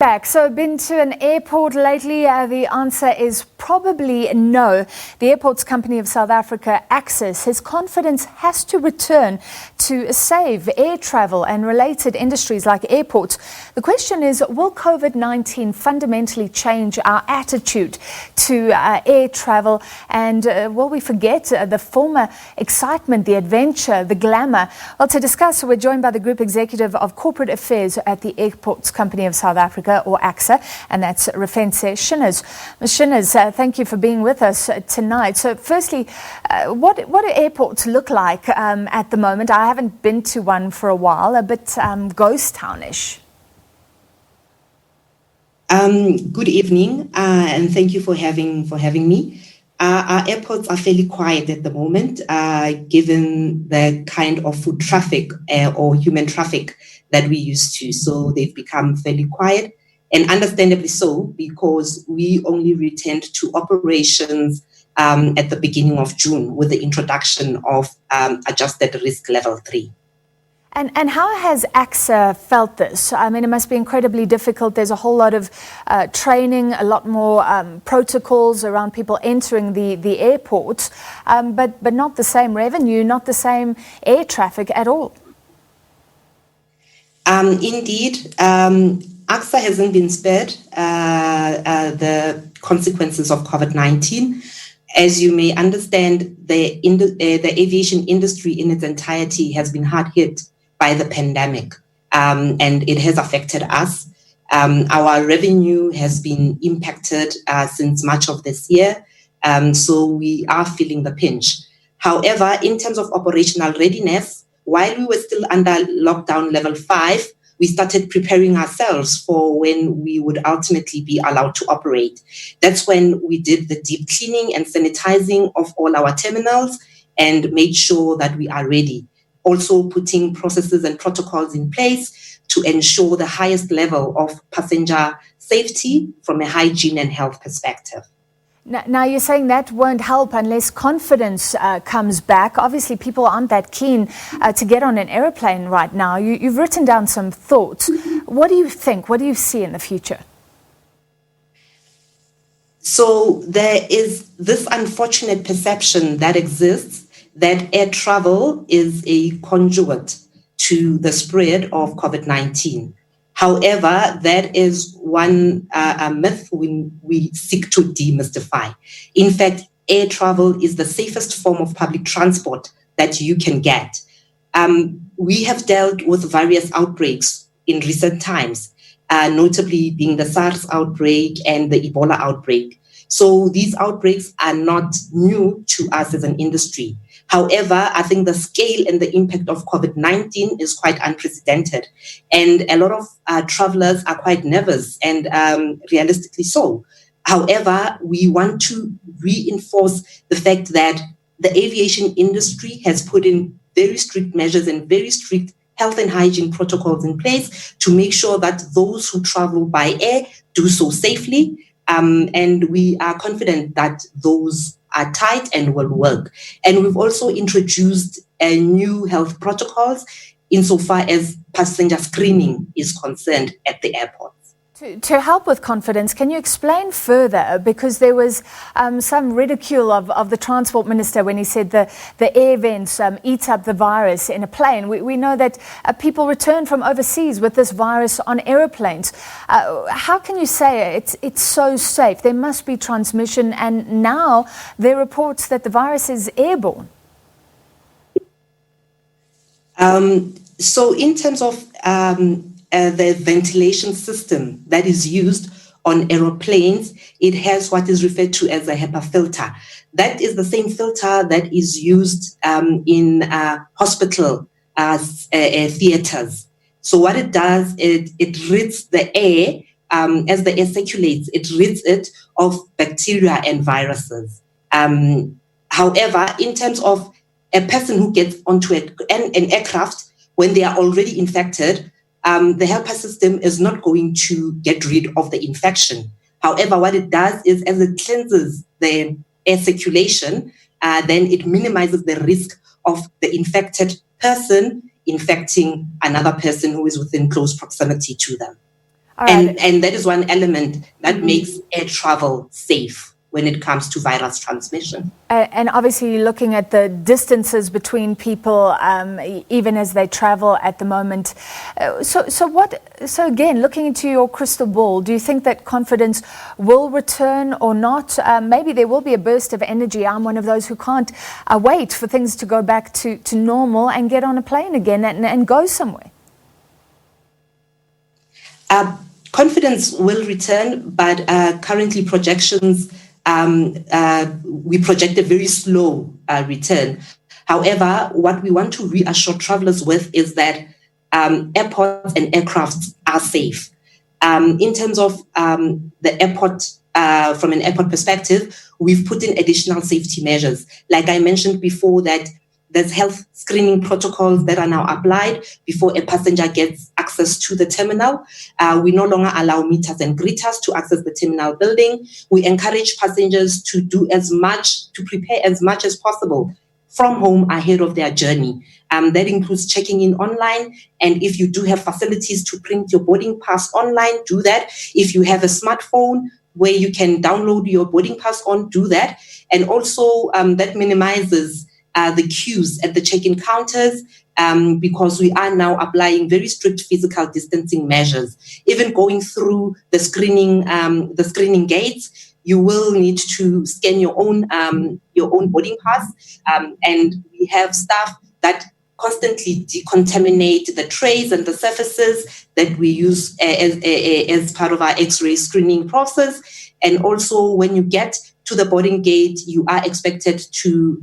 Back. So, been to an airport lately? The answer is probably no. The Airports Company of South Africa, ACSA, says confidence has to return to save air travel and related industries like airports. The question is, will COVID-19 fundamentally change our attitude to air travel? And will we forget the former excitement, the adventure, the glamour? Well, to discuss, we're joined by the Group Executive of Corporate Affairs at the Airports Company of South Africa, or ACSA, and that's Refentse Shinners. Ms. Shinners, thank you for being with us tonight. So firstly, what do airports look like at the moment? I haven't been to one for a while, a bit ghost townish. Good evening, and thank you for having me. Our airports are fairly quiet at the moment, given the kind of foot traffic or human traffic that we used to. So they've become fairly quiet, and understandably so, because we only returned to operations at the beginning of June with the introduction of adjusted risk level 3. And how has ACSA felt this? I mean, it must be incredibly difficult. There's a whole lot of training, a lot more protocols around people entering the airports, but not the same revenue, not the same air traffic at all. Indeed, ACSA hasn't been spared the consequences of COVID-19. As you may understand, the aviation industry in its entirety has been hard hit by the pandemic, and it has affected us. Our revenue has been impacted since March of this year, so we are feeling the pinch. However, in terms of operational readiness, while we were still under lockdown level 5, we started preparing ourselves for when we would ultimately be allowed to operate. That's when we did the deep cleaning and sanitizing of all our terminals and made sure that we are ready. Also putting processes and protocols in place to ensure the highest level of passenger safety from a hygiene and health perspective. Now, you're saying that won't help unless confidence comes back. Obviously, people aren't that keen to get on an aeroplane right now. You've written down some thoughts. What do you think? What do you see in the future? So there is this unfortunate perception that exists that air travel is a conduit to the spread of COVID-19. However, that is one myth we seek to demystify. In fact, air travel is the safest form of public transport that you can get. We have dealt with various outbreaks in recent times, notably being the SARS outbreak and the Ebola outbreak. So these outbreaks are not new to us as an industry. However, I think the scale and the impact of COVID-19 is quite unprecedented. And a lot of travelers are quite nervous, and realistically so. However, we want to reinforce the fact that the aviation industry has put in very strict measures and very strict health and hygiene protocols in place to make sure that those who travel by air do so safely. And we are confident that those are tight and will work. And we've also introduced new health protocols insofar as passenger screening is concerned at the airport. To help with confidence, can you explain further? Because there was some ridicule of the Transport Minister when he said the air vents eat up the virus in a plane. We know that people return from overseas with this virus on aeroplanes. How can you say it's so safe? There must be transmission, and now there are reports that the virus is airborne. So in terms of the ventilation system that is used on aeroplanes, it has what is referred to as a HEPA filter. That is the same filter that is used in hospital theaters. So what it does, it rids the air, as the air circulates, it rids it of bacteria and viruses. However, in terms of a person who gets onto an aircraft, when they are already infected, the HEPA system is not going to get rid of the infection. However, what it does is, as it cleanses the air circulation, then it minimizes the risk of the infected person infecting another person who is within close proximity to them. And that is one element that makes air travel safe when it comes to virus transmission. And obviously looking at the distances between people, even as they travel at the moment. So again, looking into your crystal ball, do you think that confidence will return or not? Maybe there will be a burst of energy. I'm one of those who can't wait for things to go back to normal and get on a plane again and go somewhere. Confidence will return, but currently projections, we project a very slow return. However, what we want to reassure travelers with is that airports and aircrafts are safe. In terms of the airport, from an airport perspective, we've put in additional safety measures. Like I mentioned before, that there's health screening protocols that are now applied before a passenger gets access to the terminal. We no longer allow meeters and greeters to access the terminal building. We encourage passengers to prepare as much as possible from home ahead of their journey. That includes checking in online. And if you do have facilities to print your boarding pass online, do that. If you have a smartphone where you can download your boarding pass on, do that. And also that minimizes the queues at the check-in counters, because we are now applying very strict physical distancing measures. Even going through the screening gates, you will need to scan your own boarding pass, and we have staff that constantly decontaminate the trays and the surfaces that we use as part of our X-ray screening process. And also, when you get to the boarding gate, you are expected to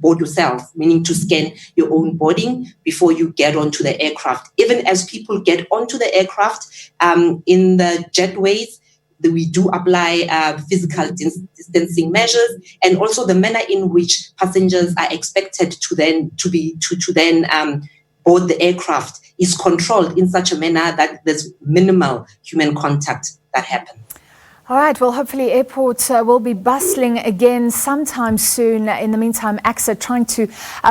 board yourself, meaning to scan your own boarding before you get onto the aircraft. Even as people get onto the aircraft, in the jetways, we do apply physical distancing measures, and also the manner in which passengers are expected to then board the aircraft is controlled in such a manner that there's minimal human contact that happens. All right, well, hopefully airports will be bustling again sometime soon. In the meantime, ACSA trying to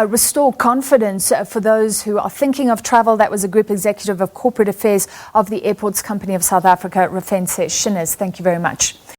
restore confidence for those who are thinking of travel. That was a Group Executive of Corporate Affairs of the Airports Company of South Africa, Refentse Shinners. Thank you very much.